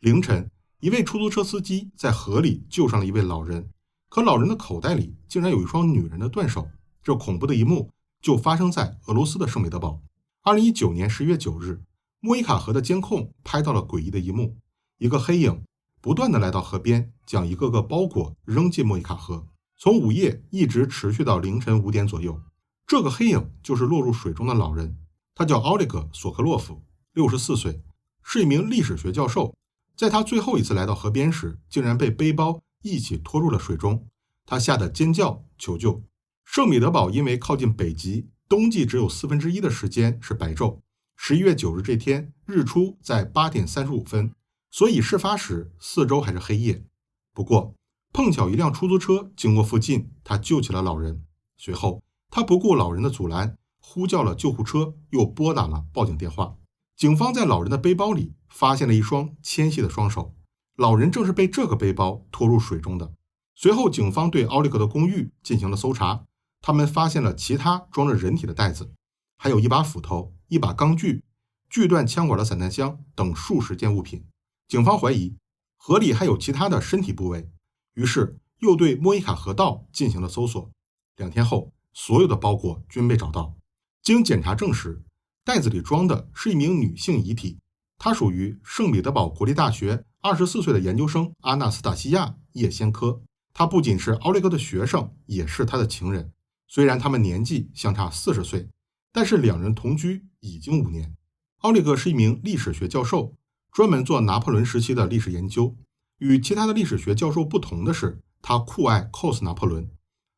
凌晨，一位出租车司机在河里救上了一位老人，可老人的口袋里竟然有一双女人的断手。这恐怖的一幕就发生在俄罗斯的圣彼得堡。2019年11月9日，莫伊卡河的监控拍到了诡异的一幕：一个黑影不断地来到河边，将一个个包裹扔进莫伊卡河，从午夜一直持续到凌晨5点左右。这个黑影就是落入水中的老人，他叫奥列格·索克洛夫，64岁，是一名历史学教授。在他最后一次来到河边时，竟然被背包一起拖入了水中，他吓得尖叫求救。圣彼得堡因为靠近北极，冬季只有1/4的时间是白昼。11月9日这天，日出在8点35分，所以事发时四周还是黑夜。不过，碰巧一辆出租车经过附近，他救起了老人。随后，他不顾老人的阻拦，呼叫了救护车，又拨打了报警电话。警方在老人的背包里发现了一双纤细的双手，老人正是被这个背包拖入水中的。随后，警方对奥利克的公寓进行了搜查，他们发现了其他装着人体的袋子，还有一把斧头、一把钢锯、锯断枪管的散弹枪等数十件物品。警方怀疑河里还有其他的身体部位，于是又对莫伊卡河道进行了搜索。2天后，所有的包裹均被找到。经检查证实，袋子里装的是一名女性遗体，她属于圣彼得堡国立大学24岁的研究生阿纳斯塔西亚·叶先科。她不仅是奥列格的学生，也是他的情人。虽然他们年纪相差40岁，但是两人同居已经5年。奥列格是一名历史学教授，专门做拿破仑时期的历史研究。与其他的历史学教授不同的是，他酷爱 cos 拿破仑，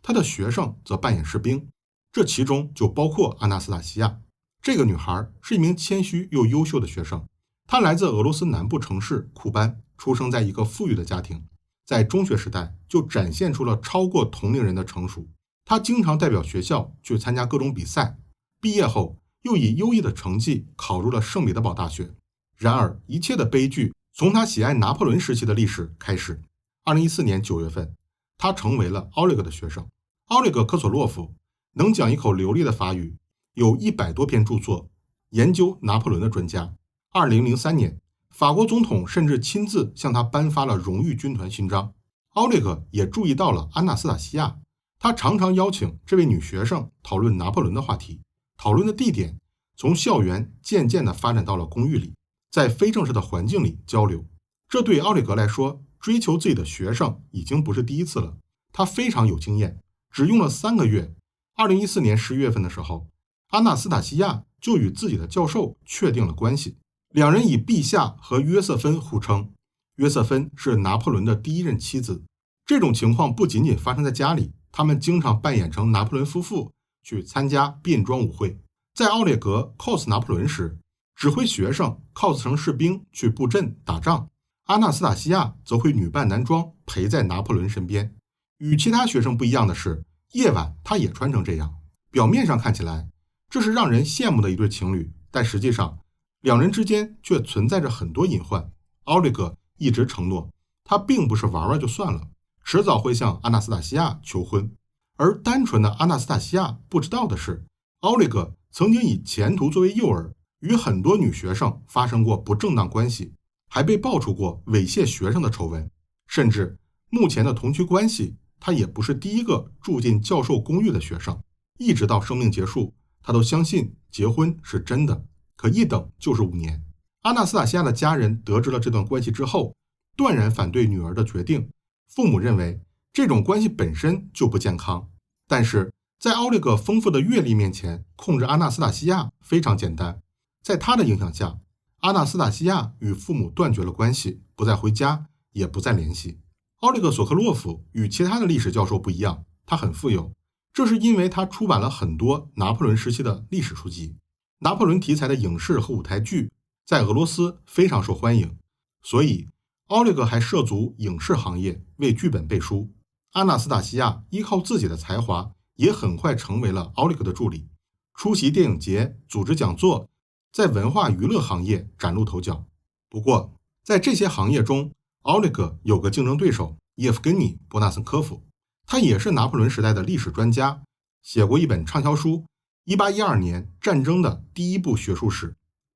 他的学生则扮演士兵，这其中就包括阿纳斯塔西亚。这个女孩是一名谦虚又优秀的学生，她来自俄罗斯南部城市库班，出生在一个富裕的家庭，在中学时代就展现出了超过同龄人的成熟。她经常代表学校去参加各种比赛，毕业后又以优异的成绩考入了圣彼得堡大学。然而，一切的悲剧从他喜爱拿破仑时期的历史开始。2014年9月份，他成为了奥列格的学生。奥列格·科索洛夫能讲一口流利的法语，有100多篇著作，研究拿破仑的专家。2003年，法国总统甚至亲自向他颁发了荣誉军团勋章。奥列格也注意到了阿纳斯塔西亚，他常常邀请这位女学生讨论拿破仑的话题，讨论的地点从校园渐渐地发展到了公寓里，在非正式的环境里交流。这对奥列格来说，追求自己的学生已经不是第一次了，他非常有经验，只用了3个月。2014年11月份的时候，阿纳斯塔西亚就与自己的教授确定了关系，两人以陛下和约瑟芬互称。约瑟芬是拿破仑的第1任妻子。这种情况不仅仅发生在家里，他们经常扮演成拿破仑夫妇去参加变装舞会。在奥列格 cos 拿破仑时，指挥学生 cos 成士兵去布阵打仗，阿纳斯塔西亚则会女扮男装陪在拿破仑身边。与其他学生不一样的是，夜晚他也穿成这样。表面上看起来这是让人羡慕的一对情侣，但实际上两人之间却存在着很多隐患。奥列格一直承诺他并不是玩玩就算了，迟早会向阿纳斯塔西亚求婚。而单纯的阿纳斯塔西亚不知道的是，奥列格曾经以前途作为诱饵，与很多女学生发生过不正当关系，还被爆出过猥亵学生的丑闻。甚至目前的同居关系，他也不是第一个住进教授公寓的学生。一直到生命结束，他都相信结婚是真的，可一等就是5年。阿纳斯塔西亚的家人得知了这段关系之后，断然反对女儿的决定。父母认为这种关系本身就不健康，但是在奥列格丰富的阅历面前，控制阿纳斯塔西亚非常简单。在他的影响下，阿纳斯塔西亚与父母断绝了关系，不再回家，也不再联系。奥列格·索克洛夫与其他的历史教授不一样，他很富有，这是因为他出版了很多拿破仑时期的历史书籍。拿破仑题材的影视和舞台剧在俄罗斯非常受欢迎，所以奥列格还涉足影视行业，为剧本背书。阿纳斯塔西亚依靠自己的才华，也很快成为了奥列格的助理，出席电影节，组织讲座，在文化娱乐行业崭露头角。不过，在这些行业中，奥列格有个竞争对手叶夫根尼·波纳森科夫，他也是拿破仑时代的历史专家，写过一本畅销书《1812年战争的第1部学术史》，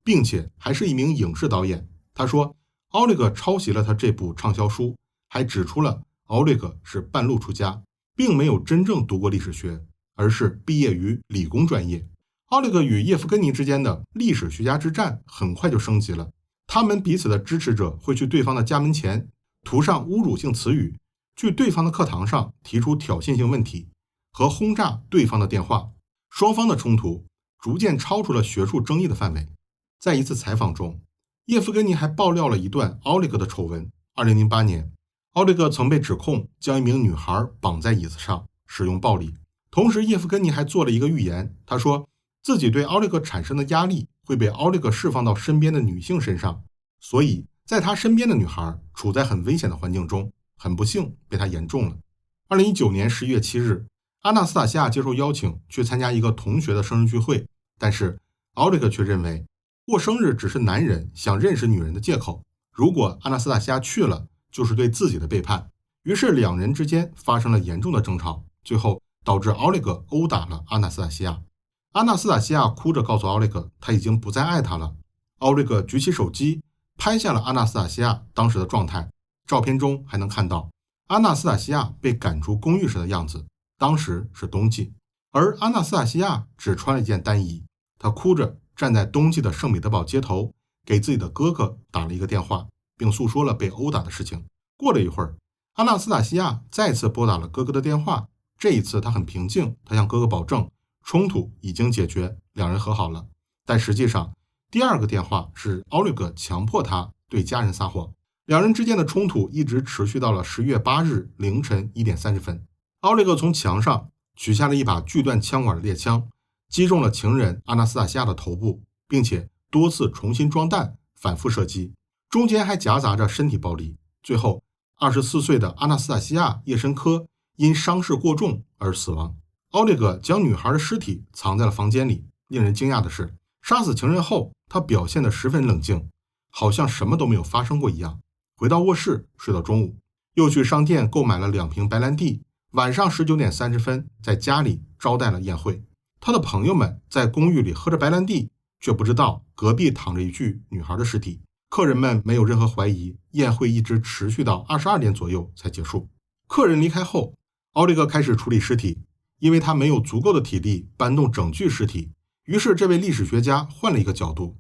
并且还是一名影视导演。他说，奥列格抄袭了他这部畅销书，还指出了奥列格是半路出家，并没有真正读过历史学，而是毕业于理工专业。奥列格与叶夫根尼之间的历史学家之战很快就升级了，他们彼此的支持者会去对方的家门前涂上侮辱性词语，去对方的课堂上提出挑衅性问题和轰炸对方的电话，双方的冲突逐渐超出了学术争议的范围。在一次采访中，叶夫根尼还爆料了一段奥列格的丑闻。2008年，奥列格曾被指控将一名女孩绑在椅子上使用暴力，同时叶夫根尼还做了一个预言，他说自己对奥列格产生的压力会被奥列格释放到身边的女性身上，所以在他身边的女孩处在很危险的环境中，很不幸被他言中了。2019年11月7日，阿纳斯塔西亚接受邀请去参加一个同学的生日聚会，但是奥列格却认为过生日只是男人想认识女人的借口，如果阿纳斯塔西亚去了，就是对自己的背叛。于是两人之间发生了严重的争吵，最后导致奥列格殴打了阿纳斯塔西亚。阿纳斯塔西亚哭着告诉奥列格，他已经不再爱他了。奥列格举起手机拍下了阿纳斯塔西亚当时的状态，照片中还能看到阿纳斯塔西亚被赶出公寓时的样子，当时是冬季，而阿纳斯塔西亚只穿了一件单衣，他哭着站在冬季的圣彼得堡街头，给自己的哥哥打了一个电话，并诉说了被殴打的事情。过了一会儿，阿纳斯塔西亚再次拨打了哥哥的电话，这一次他很平静，他向哥哥保证冲突已经解决，两人和好了。但实际上第二个电话是奥列格强迫他对家人撒谎。两人之间的冲突一直持续到了10月8日凌晨1点30分。奥列格从墙上取下了一把锯断枪管的猎枪，击中了情人阿纳斯塔西亚的头部，并且多次重新装弹，反复射击，中间还夹杂着身体暴力。最后24岁的阿纳斯塔西亚·叶申科因伤势过重而死亡。奥列格将女孩的尸体藏在了房间里。令人惊讶的是，杀死情人后，他表现得十分冷静，好像什么都没有发生过一样。回到卧室睡到中午，又去商店购买了2瓶白兰地。晚上19点30分，在家里招待了宴会。他的朋友们在公寓里喝着白兰地，却不知道隔壁躺着一具女孩的尸体。客人们没有任何怀疑，宴会一直持续到22点左右才结束。客人离开后，奥列格开始处理尸体，因为他没有足够的体力搬动整具尸体，于是这位历史学家换了一个角度，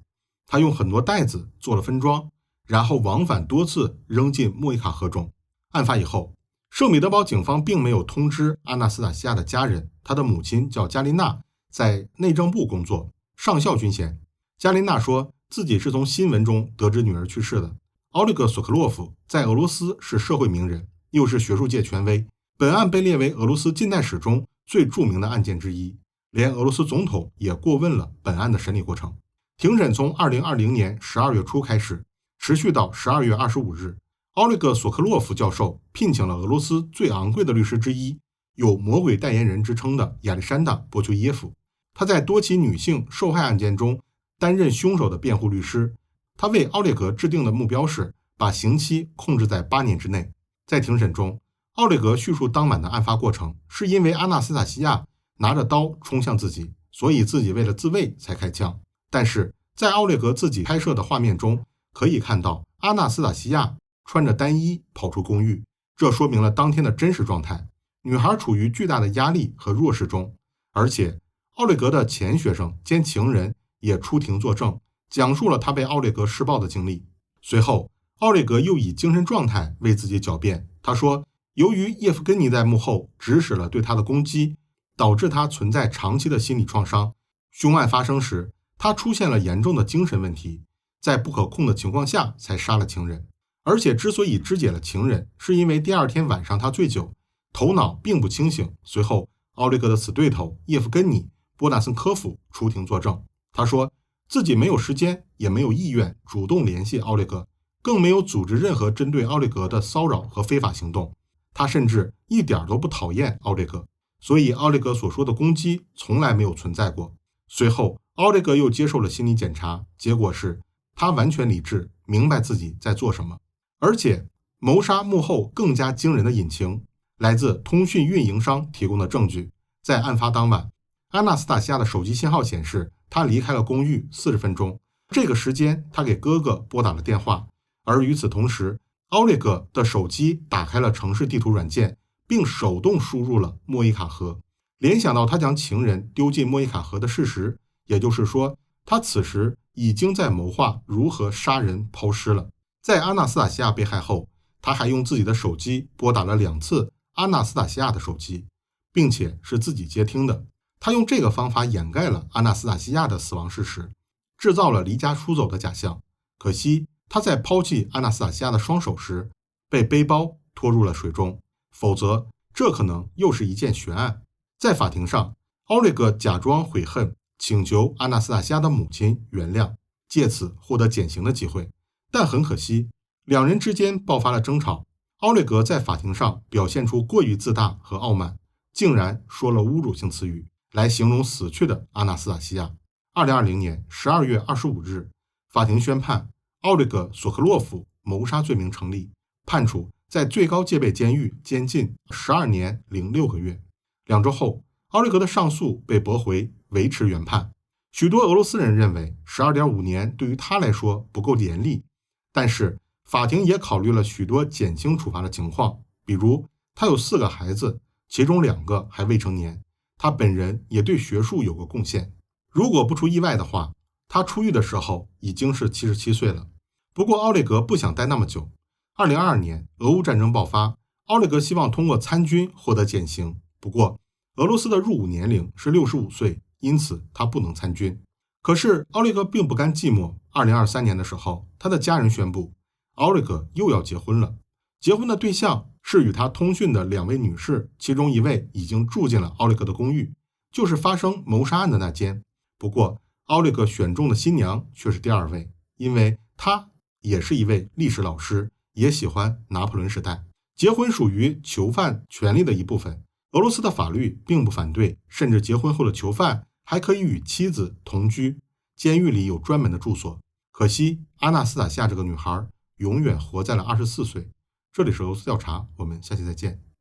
他用很多袋子做了分装，然后往返多次扔进莫伊卡河中。案发以后，圣彼得堡警方并没有通知阿纳斯塔西亚的家人，他的母亲叫加琳娜，在内政部工作，上校军衔。加琳娜说自己是从新闻中得知女儿去世的。奥列格·索克洛夫在俄罗斯是社会名人，又是学术界权威，本案被列为俄罗斯近代史中最著名的案件之一，连俄罗斯总统也过问了本案的审理过程。庭审从2020年12月初开始，持续到12月25日。奥列格·索克洛夫教授聘请了俄罗斯最昂贵的律师之一，有魔鬼代言人之称的亚历山大·波丘耶夫。他在多起女性受害案件中担任凶手的辩护律师。他为奥列格制定的目标是把刑期控制在8年之内。在庭审中，奥列格叙述当晚的案发过程，是因为阿纳斯塔西亚拿着刀冲向自己，所以自己为了自卫才开枪。但是在奥列格自己拍摄的画面中，可以看到阿纳斯塔西亚穿着单衣跑出公寓，这说明了当天的真实状态。女孩处于巨大的压力和弱势中，而且奥列格的前学生兼情人也出庭作证，讲述了他被奥列格施暴的经历。随后，奥列格又以精神状态为自己狡辩，他说由于叶夫根尼在幕后指使了对他的攻击，导致他存在长期的心理创伤。凶案发生时，他出现了严重的精神问题，在不可控的情况下才杀了情人。而且之所以肢解了情人，是因为第二天晚上他醉酒，头脑并不清醒。随后，奥列格的死对头叶夫根尼·波纳森科夫出庭作证，他说自己没有时间，也没有意愿主动联系奥列格，更没有组织任何针对奥列格的骚扰和非法行动。他甚至一点都不讨厌奥列格，所以奥列格所说的攻击从来没有存在过。随后，奥列格又接受了心理检查，结果是他完全理智，明白自己在做什么。而且谋杀幕后更加惊人的隐情来自通讯运营商提供的证据。在案发当晚，阿纳斯塔西亚的手机信号显示他离开了公寓40分钟，这个时间他给哥哥拨打了电话，而与此同时，奥列格的手机打开了城市地图软件，并手动输入了莫伊卡河。联想到他将情人丢进莫伊卡河的事实，也就是说，他此时已经在谋划如何杀人抛尸了。在阿纳斯塔西亚被害后，他还用自己的手机拨打了2次阿纳斯塔西亚的手机，并且是自己接听的。他用这个方法掩盖了阿纳斯塔西亚的死亡事实，制造了离家出走的假象。可惜他在抛弃阿纳斯塔西亚的双手时，被背包拖入了水中，否则这可能又是一件悬案。在法庭上，奥列格假装悔恨，请求阿纳斯塔西亚的母亲原谅，借此获得减刑的机会。但很可惜，两人之间爆发了争吵。奥列格在法庭上表现出过于自大和傲慢，竟然说了侮辱性词语来形容死去的阿纳斯塔西亚。2020年12月25日，法庭宣判奥列格·索科洛夫谋杀罪名成立，判处在最高戒备监狱监禁12年06个月。2周后，奥列格的上诉被驳回，维持原判。许多俄罗斯人认为12.5年对于他来说不够严厉，但是法庭也考虑了许多减轻处罚的情况，比如他有4个孩子，其中2个还未成年，他本人也对学术有过贡献。如果不出意外的话，他出狱的时候已经是77岁了。不过奥列格不想待那么久。2022年俄乌战争爆发，奥列格希望通过参军获得减刑，不过俄罗斯的入伍年龄是65岁，因此他不能参军。可是奥列格并不甘寂寞。2023年的时候，他的家人宣布奥列格又要结婚了。结婚的对象是与他通讯的2位女士，其中1位已经住进了奥列格的公寓，就是发生谋杀案的那间。不过奥列格选中的新娘却是第2位，因为她也是一位历史老师，也喜欢拿破仑时代。结婚属于囚犯权利的一部分，俄罗斯的法律并不反对，甚至结婚后的囚犯还可以与妻子同居，监狱里有专门的住所。可惜阿纳斯塔夏这个女孩永远活在了24岁。这里是俄罗斯调查，我们下期再见。